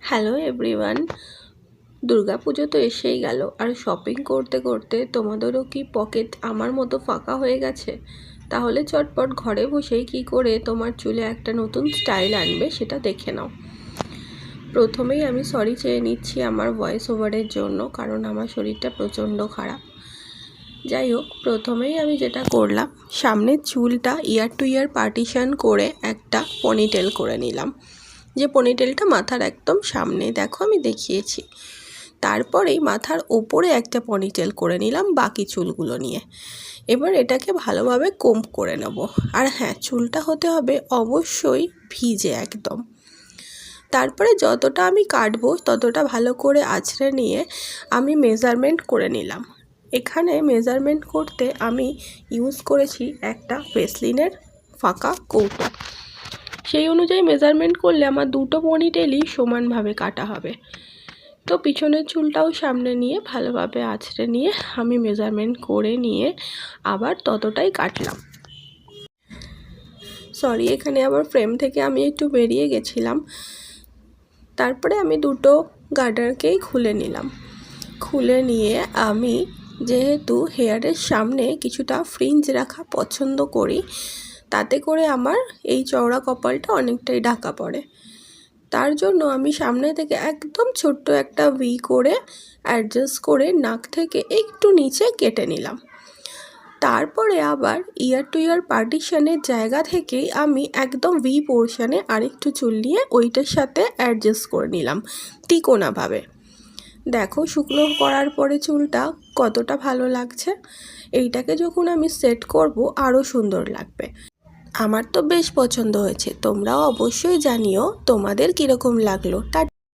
Hello everyone, Durga Puja তো এসেই গেল। আর শপিং করতে করতে তোমাদেরও কি পকেট আমার মতো ফাঁকা হয়ে গেছে? তাহলে চটপট ঘরে বসেই কি করে তোমার চুলে একটা নতুন স্টাইল আনবে সেটা দেখে নাও। প্রথমেই আমি সরি চেয়ে নিচ্ছি আমার ভয়েস ওভারের জন্য, কারণ আমার শরীরটা প্রচণ্ড খারাপ। যাই হোক, প্রথমেই আমি যেটা করলাম, সামনের চুলটা ইয়ার টু ইয়ার পার্টিশন করে একটা পনিটেল করে নিলাম। যে পনিটেলটা মাথার একদম সামনে, দেখো আমি দেখিয়েছি। তারপরেই মাথার ওপরে একটা পনিটেল করে নিলাম বাকি চুলগুলো নিয়ে। এবার এটাকে ভালোভাবে কোম্ব করে নেব। আর হ্যাঁ, চুলটা হতে হবে অবশ্যই ভিজে একদম। তারপরে যতটা আমি কাটবো ততটা ভালো করে আঁচড়ে নিয়ে আমি মেজারমেন্ট করে নিলাম। এখানে মেজারমেন্ট করতে আমি ইউজ করেছি একটা ভেসলিনের ফাঁকা কৌটো। সেই অনুযায়ী মেজারমেন্ট করলে আমার দুটো পনিটেলই সমানভাবে কাটা হবে। তো পিছনের চুলটাও সামনে নিয়ে ভালোভাবে আঁচড়ে নিয়ে আমি মেজারমেন্ট করে নিয়ে আবার ততটাই কাটলাম। সরি, এখানে আবার ফ্রেম থেকে আমি একটু বেরিয়ে গেছিলাম। তারপরে আমি দুটো গার্ডারকেই খুলে নিলাম। খুলে নিয়ে আমি যেহেতু হেয়ারের সামনে কিছুটা ফ্রিঞ্জ রাখা পছন্দ করি, তাতে করে আমার এই চওড়া কপালটা অনেকটাই ঢাকা পড়ে। তার জন্য আমি সামনে থেকে একদম ছোট্ট একটা ভি করে অ্যাডজাস্ট করে নাক থেকে একটু নিচে কেটে নিলাম। তারপরে আবার ইয়ার টু ইয়ার পার্টিশনের জায়গা থেকেই আমি একদম ভি পোর্শনে আরেকটু চুল নিয়ে ওইটার সাথে অ্যাডজাস্ট করে নিলাম তিকোনাভাবে। দেখো, শুকনো করার পরে চুলটা কতটা ভালো লাগছে। এইটাকে যখন আমি সেট করব আরও সুন্দর লাগবে। আমার তো বেশ পছন্দ হয়েছে, তোমরাও অবশ্যই জানিও তোমাদের কীরকম লাগলো।